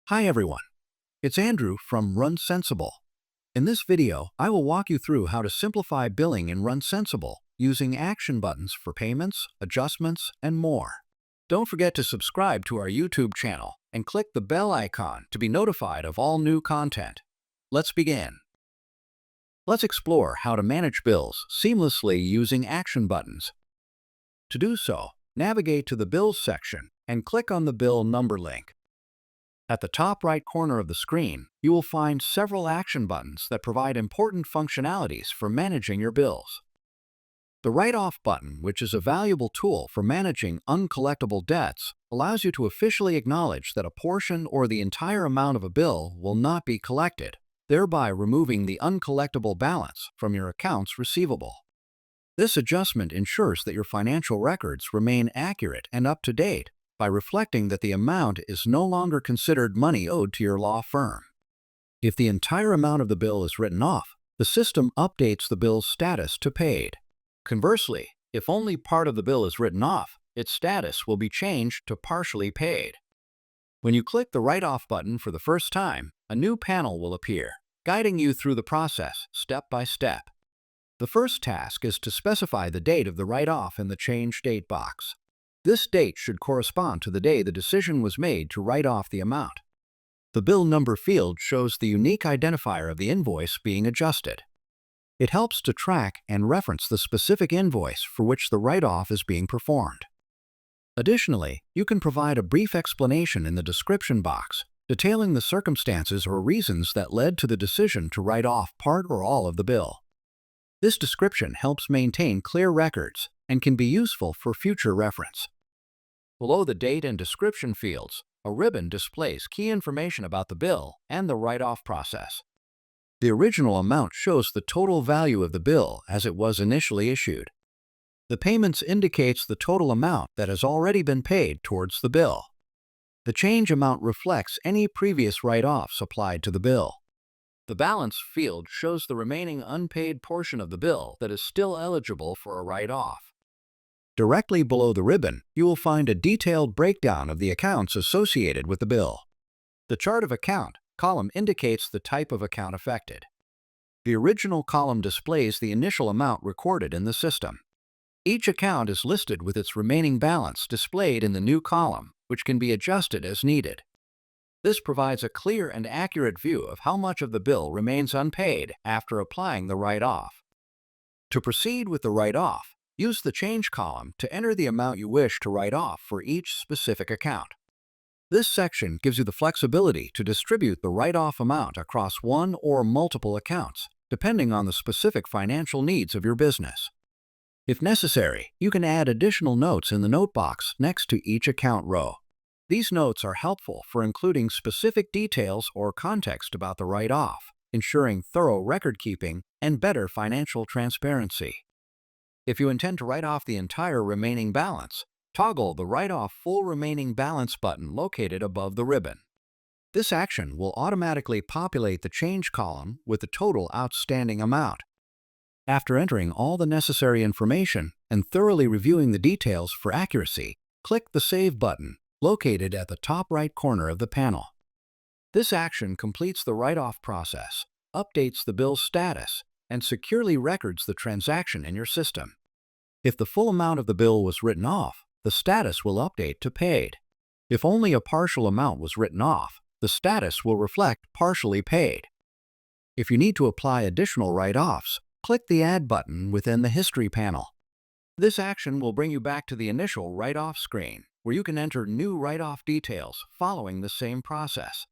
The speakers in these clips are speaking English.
Hi everyone, it's Andrew from RunSensible. In this video, I will walk you through how to simplify billing in RunSensible using action buttons for payments, adjustments, and more. Don't forget to subscribe to our YouTube channel and click the bell icon to be notified of all new content. Let's begin. Let's explore how to manage bills seamlessly using action buttons. To do so, navigate to the Bills section and click on the bill number link. At the top right corner of the screen, you will find several action buttons that provide important functionalities for managing your bills. The Write-Off button, which is a valuable tool for managing uncollectible debts, allows you to officially acknowledge that a portion or the entire amount of a bill will not be collected, thereby removing the uncollectible balance from your accounts receivable. This adjustment ensures that your financial records remain accurate and up to date, by reflecting that the amount is no longer considered money owed to your law firm. If the entire amount of the bill is written off, the system updates the bill's status to paid. Conversely, if only part of the bill is written off, its status will be changed to partially paid. When you click the Write-Off button for the first time, a new panel will appear, guiding you through the process step by step. The first task is to specify the date of the write-off in the Change Date box. This date should correspond to the day the decision was made to write off the amount. The bill number field shows the unique identifier of the invoice being adjusted. It helps to track and reference the specific invoice for which the write-off is being performed. Additionally, you can provide a brief explanation in the description box, detailing the circumstances or reasons that led to the decision to write off part or all of the bill. This description helps maintain clear records and can be useful for future reference. Below the date and description fields, a ribbon displays key information about the bill and the write-off process. The original amount shows the total value of the bill as it was initially issued. The payments indicates the total amount that has already been paid towards the bill. The change amount reflects any previous write-offs applied to the bill. The balance field shows the remaining unpaid portion of the bill that is still eligible for a write-off. Directly below the ribbon, you will find a detailed breakdown of the accounts associated with the bill. The Chart of Account column indicates the type of account affected. The original column displays the initial amount recorded in the system. Each account is listed with its remaining balance displayed in the new column, which can be adjusted as needed. This provides a clear and accurate view of how much of the bill remains unpaid after applying the write-off. To proceed with the write-off, use the Change column to enter the amount you wish to write off for each specific account. This section gives you the flexibility to distribute the write-off amount across one or multiple accounts, depending on the specific financial needs of your business. If necessary, you can add additional notes in the note box next to each account row. These notes are helpful for including specific details or context about the write-off, ensuring thorough record-keeping and better financial transparency. If you intend to write off the entire remaining balance, toggle the Write-Off Full Remaining Balance button located above the ribbon. This action will automatically populate the Change column with the total outstanding amount. After entering all the necessary information and thoroughly reviewing the details for accuracy, click the Save button located at the top right corner of the panel. This action completes the write-off process, updates the bill's status, and securely records the transaction in your system. If the full amount of the bill was written off, the status will update to paid. If only a partial amount was written off, the status will reflect partially paid. If you need to apply additional write-offs, click the Add button within the History panel. This action will bring you back to the initial write-off screen, where you can enter new write-off details following the same process.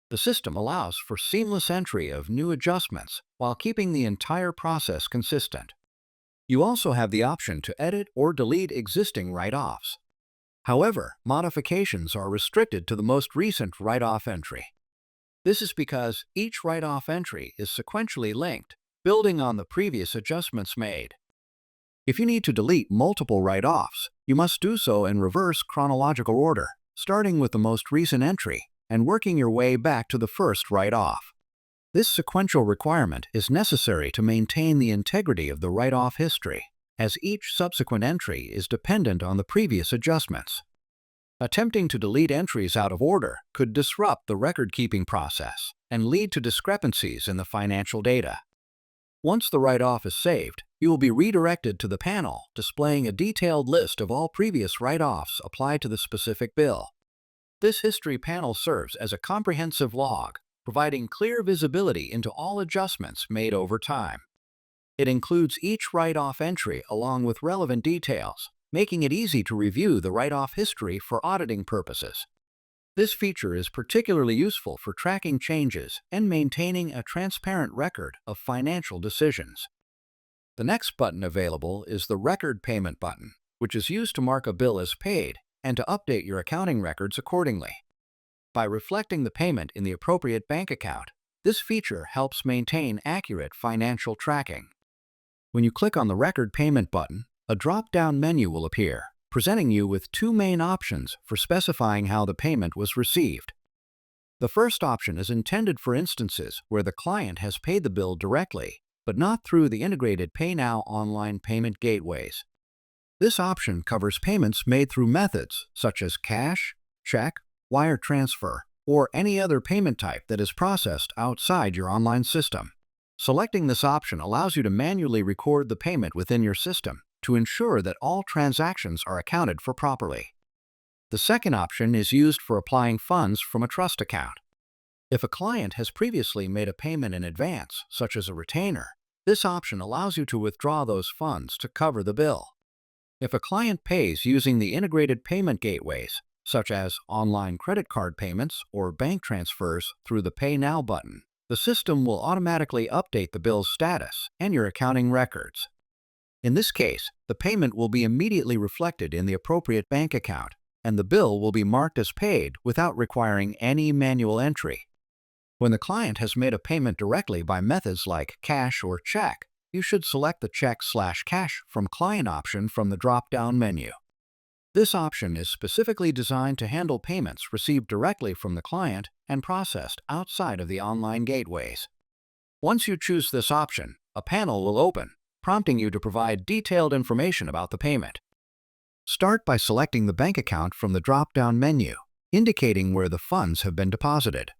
The system allows for seamless entry of new adjustments while keeping the entire process consistent. You also have the option to edit or delete existing write-offs. However, modifications are restricted to the most recent write-off entry. This is because each write-off entry is sequentially linked, building on the previous adjustments made. If you need to delete multiple write-offs, you must do so in reverse chronological order, starting with the most recent entry and working your way back to the first write-off. This sequential requirement is necessary to maintain the integrity of the write-off history, as each subsequent entry is dependent on the previous adjustments. Attempting to delete entries out of order could disrupt the record-keeping process and lead to discrepancies in the financial data. Once the write-off is saved, you will be redirected to the panel displaying a detailed list of all previous write-offs applied to the specific bill. This history panel serves as a comprehensive log, providing clear visibility into all adjustments made over time. It includes each write-off entry along with relevant details, making it easy to review the write-off history for auditing purposes. This feature is particularly useful for tracking changes and maintaining a transparent record of financial decisions. The next button available is the Record Payment button, which is used to mark a bill as paid and to update your accounting records accordingly. By reflecting the payment in the appropriate bank account, this feature helps maintain accurate financial tracking. When you click on the Record Payment button, a drop-down menu will appear, presenting you with two main options for specifying how the payment was received. The first option is intended for instances where the client has paid the bill directly, but not through the integrated PayNow online payment gateways. This option covers payments made through methods such as cash, check, wire transfer, or any other payment type that is processed outside your online system. Selecting this option allows you to manually record the payment within your system to ensure that all transactions are accounted for properly. The second option is used for applying funds from a trust account. If a client has previously made a payment in advance, such as a retainer, this option allows you to withdraw those funds to cover the bill. If a client pays using the integrated payment gateways, such as online credit card payments or bank transfers through the Pay Now button, the system will automatically update the bill's status and your accounting records. In this case, the payment will be immediately reflected in the appropriate bank account, and the bill will be marked as paid without requiring any manual entry. When the client has made a payment directly by methods like cash or check, you should select the Check/Cash from Client option from the drop-down menu. This option is specifically designed to handle payments received directly from the client and processed outside of the online gateways. Once you choose this option, a panel will open, prompting you to provide detailed information about the payment. Start by selecting the bank account from the drop-down menu, indicating where the funds have been deposited.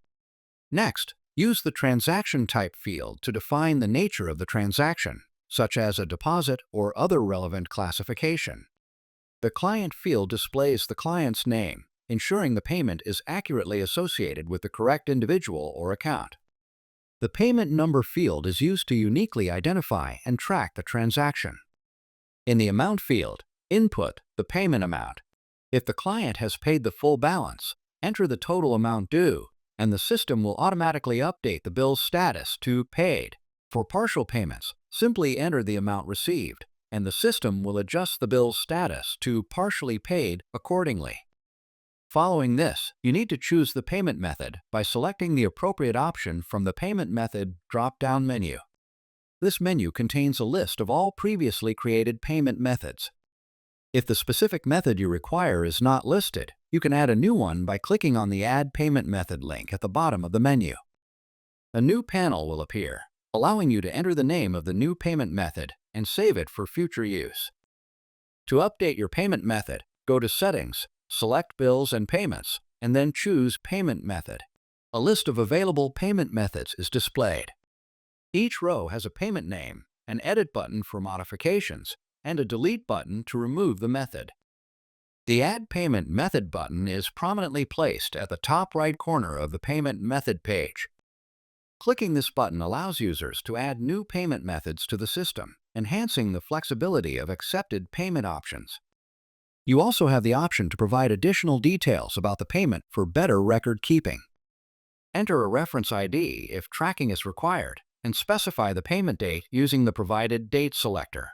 Next, use the Transaction Type field to define the nature of the transaction, such as a deposit or other relevant classification. The Client field displays the client's name, ensuring the payment is accurately associated with the correct individual or account. The Payment Number field is used to uniquely identify and track the transaction. In the Amount field, input the payment amount. If the client has paid the full balance, enter the total amount due, and the system will automatically update the bill's status to paid. For partial payments, simply enter the amount received, and the system will adjust the bill's status to partially paid accordingly. Following this, you need to choose the payment method by selecting the appropriate option from the Payment Method drop-down menu. This menu contains a list of all previously created payment methods. If the specific method you require is not listed, you can add a new one by clicking on the Add Payment Method link at the bottom of the menu. A new panel will appear, allowing you to enter the name of the new payment method and save it for future use. To update your payment method, go to Settings, select Bills and Payments, and then choose Payment Method. A list of available payment methods is displayed. Each row has a payment name, an Edit button for modifications, and a Delete button to remove the method. The Add Payment Method button is prominently placed at the top right corner of the Payment Method page. Clicking this button allows users to add new payment methods to the system, enhancing the flexibility of accepted payment options. You also have the option to provide additional details about the payment for better record keeping. Enter a reference ID if tracking is required, and specify the payment date using the provided date selector.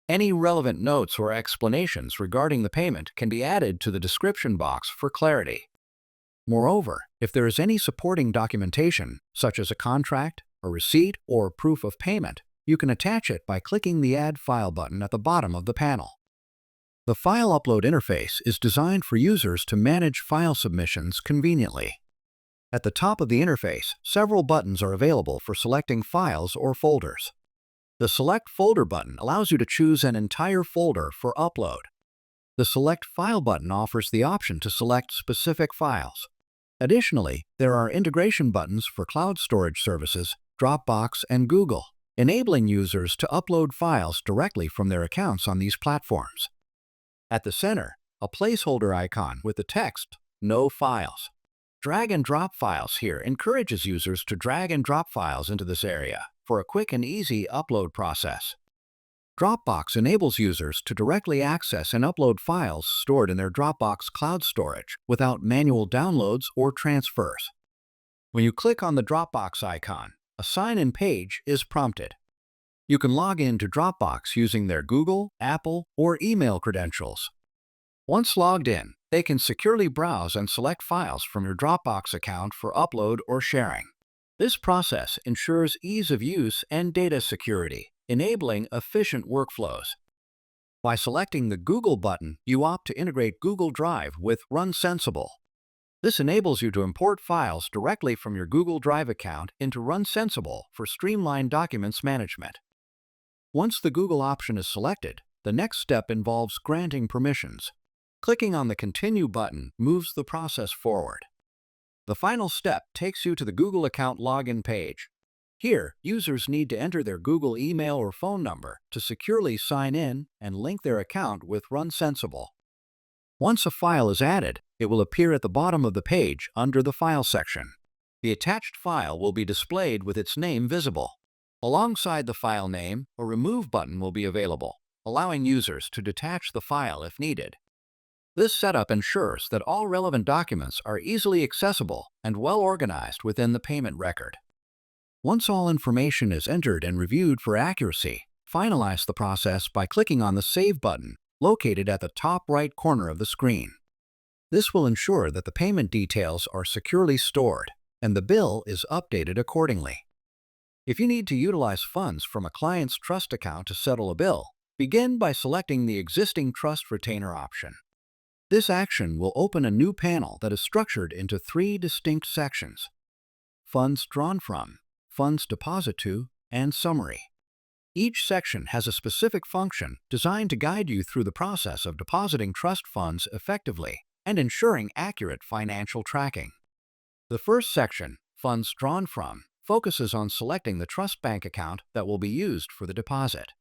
Any relevant notes or explanations regarding the payment can be added to the description box for clarity. Moreover, if there is any supporting documentation, such as a contract, a receipt, or proof of payment, you can attach it by clicking the Add File button at the bottom of the panel. The file upload interface is designed for users to manage file submissions conveniently. At the top of the interface, several buttons are available for selecting files or folders. The Select Folder button allows you to choose an entire folder for upload. The Select File button offers the option to select specific files. Additionally, there are integration buttons for cloud storage services, Dropbox, and Google, enabling users to upload files directly from their accounts on these platforms. At the center, a placeholder icon with the text, "No Files." Drag and drop files here encourages users to drag and drop files into this area for a quick and easy upload process. Dropbox enables users to directly access and upload files stored in their Dropbox cloud storage without manual downloads or transfers. When you click on the Dropbox icon, a sign-in page is prompted. You can log in to Dropbox using their Google, Apple, or email credentials. Once logged in, they can securely browse and select files from your Dropbox account for upload or sharing. This process ensures ease of use and data security, enabling efficient workflows. By selecting the Google button, you opt to integrate Google Drive with RunSensible. This enables you to import files directly from your Google Drive account into RunSensible for streamlined documents management. Once the Google option is selected, the next step involves granting permissions. Clicking on the Continue button moves the process forward. The final step takes you to the Google account login page. Here, users need to enter their Google email or phone number to securely sign in and link their account with RunSensible. Once a file is added, it will appear at the bottom of the page under the File section. The attached file will be displayed with its name visible. Alongside the file name, a Remove button will be available, allowing users to detach the file if needed. This setup ensures that all relevant documents are easily accessible and well organized within the payment record. Once all information is entered and reviewed for accuracy, finalize the process by clicking on the Save button located at the top right corner of the screen. This will ensure that the payment details are securely stored and the bill is updated accordingly. If you need to utilize funds from a client's trust account to settle a bill, begin by selecting the existing trust retainer option. This action will open a new panel that is structured into 3 distinct sections: Funds Drawn From, Funds Deposit To, and Summary. Each section has a specific function designed to guide you through the process of depositing trust funds effectively and ensuring accurate financial tracking. The first section, Funds Drawn From, focuses on selecting the trust bank account that will be used for the deposit.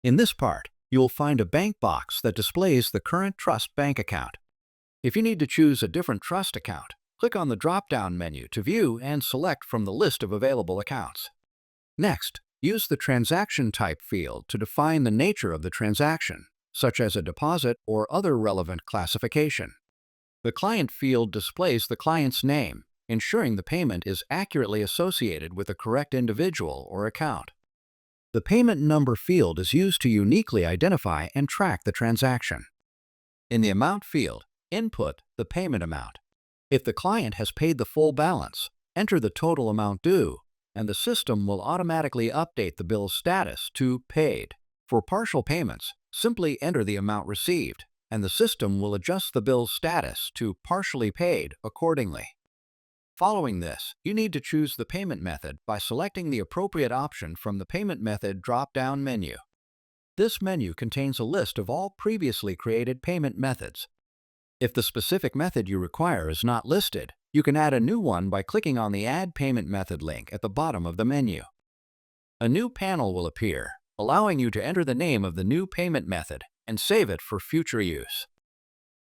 In this part, you will find a bank box that displays the current trust bank account. If you need to choose a different trust account, click on the drop-down menu to view and select from the list of available accounts. Next, use the Transaction Type field to define the nature of the transaction, such as a deposit or other relevant classification. The Client field displays the client's name, ensuring the payment is accurately associated with the correct individual or account. The Payment Number field is used to uniquely identify and track the transaction. In the Amount field, input the payment amount. If the client has paid the full balance, enter the total amount due, and the system will automatically update the bill's status to Paid. For partial payments, simply enter the amount received, and the system will adjust the bill's status to Partially Paid accordingly. Following this, you need to choose the payment method by selecting the appropriate option from the Payment Method drop-down menu. This menu contains a list of all previously created payment methods. If the specific method you require is not listed, you can add a new one by clicking on the Add Payment Method link at the bottom of the menu. A new panel will appear, allowing you to enter the name of the new payment method and save it for future use.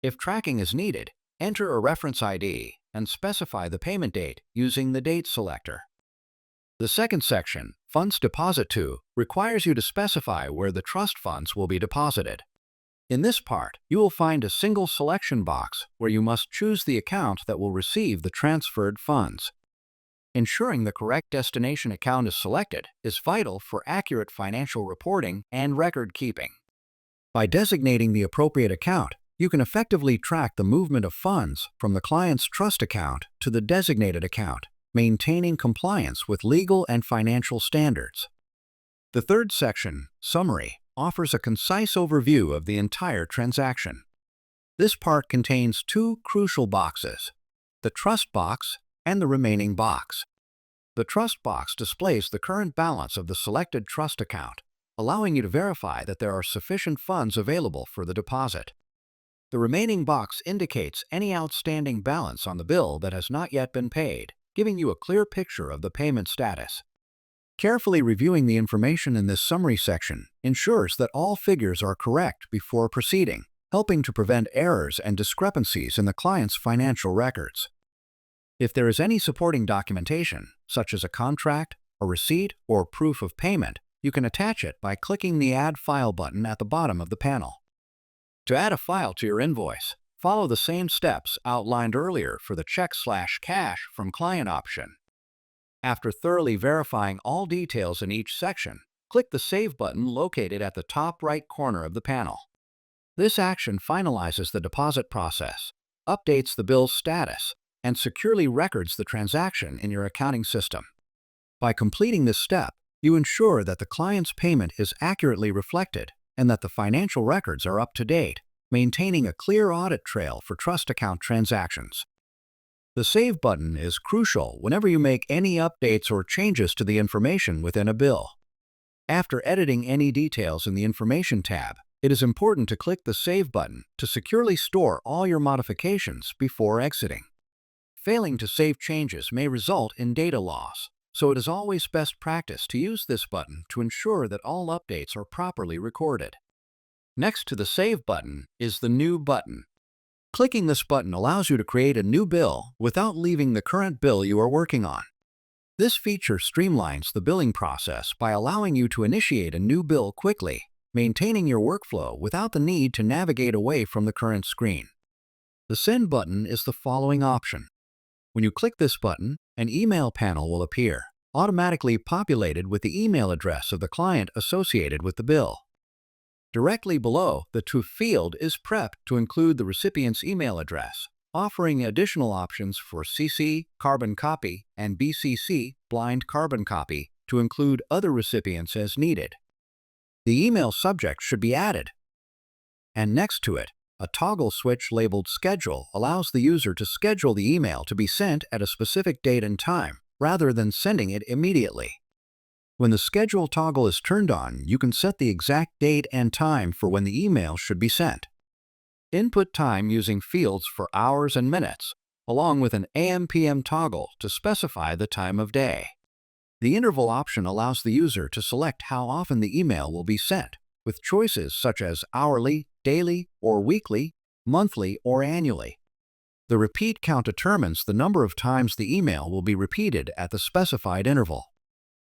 If tracking is needed, enter a reference ID and specify the payment date using the Date selector. The second section, Funds Deposit To, requires you to specify where the trust funds will be deposited. In this part, you will find a single selection box where you must choose the account that will receive the transferred funds. Ensuring the correct destination account is selected is vital for accurate financial reporting and record keeping. By designating the appropriate account, you can effectively track the movement of funds from the client's trust account to the designated account, maintaining compliance with legal and financial standards. The third section, Summary, offers a concise overview of the entire transaction. This part contains 2 crucial boxes, the Trust box and the Remaining box. The Trust box displays the current balance of the selected trust account, allowing you to verify that there are sufficient funds available for the deposit. The remaining box indicates any outstanding balance on the bill that has not yet been paid, giving you a clear picture of the payment status. Carefully reviewing the information in this summary section ensures that all figures are correct before proceeding, helping to prevent errors and discrepancies in the client's financial records. If there is any supporting documentation, such as a contract, a receipt, or proof of payment, you can attach it by clicking the Add File button at the bottom of the panel. To add a file to your invoice, follow the same steps outlined earlier for the Check/Cash from Client option. After thoroughly verifying all details in each section, click the Save button located at the top right corner of the panel. This action finalizes the deposit process, updates the bill's status, and securely records the transaction in your accounting system. By completing this step, you ensure that the client's payment is accurately reflected and that the financial records are up to date, maintaining a clear audit trail for trust account transactions. The Save button is crucial whenever you make any updates or changes to the information within a bill. After editing any details in the Information tab, it is important to click the Save button to securely store all your modifications before exiting. Failing to save changes may result in data loss, so it is always best practice to use this button to ensure that all updates are properly recorded. Next to the Save button is the New button. Clicking this button allows you to create a new bill without leaving the current bill you are working on. This feature streamlines the billing process by allowing you to initiate a new bill quickly, maintaining your workflow without the need to navigate away from the current screen. The Send button is the following option. When you click this button, an email panel will appear, automatically populated with the email address of the client associated with the bill. Directly below, the To field is prepped to include the recipient's email address, offering additional options for CC, carbon copy, and BCC, blind carbon copy, to include other recipients as needed. The email subject should be added, and next to it, a toggle switch labeled Schedule allows the user to schedule the email to be sent at a specific date and time, rather than sending it immediately. When the Schedule toggle is turned on, you can set the exact date and time for when the email should be sent. Input time using fields for hours and minutes, along with an AM/PM toggle to specify the time of day. The interval option allows the user to select how often the email will be sent, with choices such as hourly, daily, or weekly, monthly, or annually. The repeat count determines the number of times the email will be repeated at the specified interval.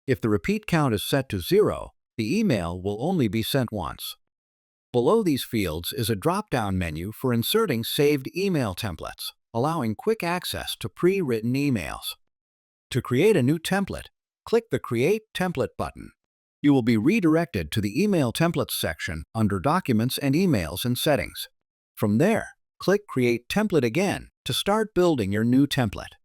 If the repeat count is set to 0, the email will only be sent once. Below these fields is a drop-down menu for inserting saved email templates, allowing quick access to pre-written emails. To create a new template, click the Create Template button. You will be redirected to the Email Templates section under Documents and Emails and Settings. From there, click Create Template again to start building your new template.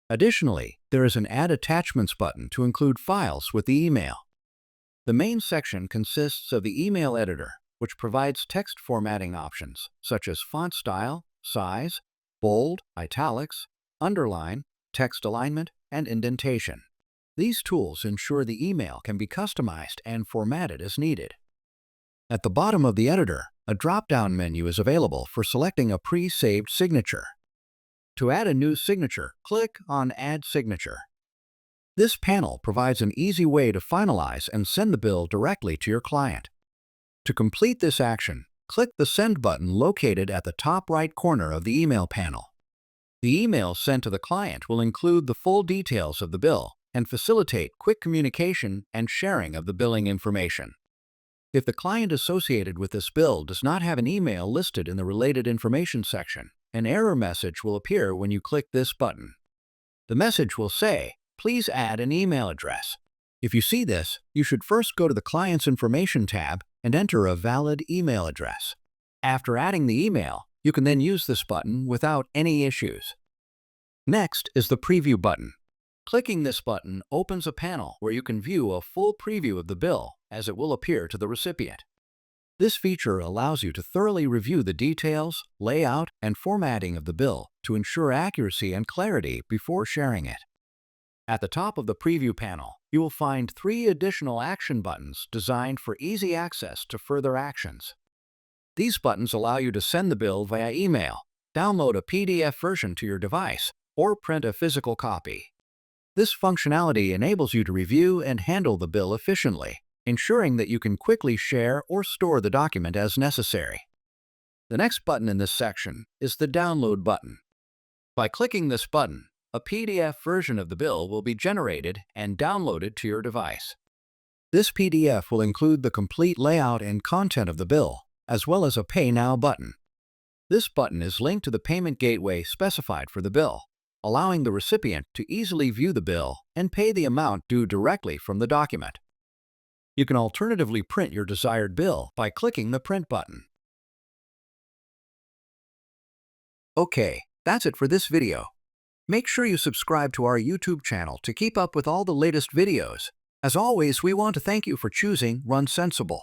Additionally, there is an Add Attachments button to include files with the email. The main section consists of the email editor, which provides text formatting options such as font style, size, bold, italics, underline, text alignment, and indentation. These tools ensure the email can be customized and formatted as needed. At the bottom of the editor, a drop-down menu is available for selecting a pre-saved signature. To add a new signature, click on Add Signature. This panel provides an easy way to finalize and send the bill directly to your client. To complete this action, click the Send button located at the top right corner of the email panel. The email sent to the client will include the full details of the bill and facilitate quick communication and sharing of the billing information. If the client associated with this bill does not have an email listed in the Related Information section, an error message will appear when you click this button. The message will say, "Please add an email address." If you see this, you should first go to the Client's Information tab and enter a valid email address. After adding the email, you can then use this button without any issues. Next is the Preview button. Clicking this button opens a panel where you can view a full preview of the bill as it will appear to the recipient. This feature allows you to thoroughly review the details, layout, and formatting of the bill to ensure accuracy and clarity before sharing it. At the top of the preview panel, you will find 3 additional action buttons designed for easy access to further actions. These buttons allow you to send the bill via email, download a PDF version to your device, or print a physical copy. This functionality enables you to review and handle the bill efficiently, ensuring that you can quickly share or store the document as necessary. The next button in this section is the Download button. By clicking this button, a PDF version of the bill will be generated and downloaded to your device. This PDF will include the complete layout and content of the bill, as well as a Pay Now button. This button is linked to the payment gateway specified for the bill, allowing the recipient to easily view the bill and pay the amount due directly from the document. You can alternatively print your desired bill by clicking the Print button. Okay, that's it for this video. Make sure you subscribe to our YouTube channel to keep up with all the latest videos. As always, we want to thank you for choosing RunSensible.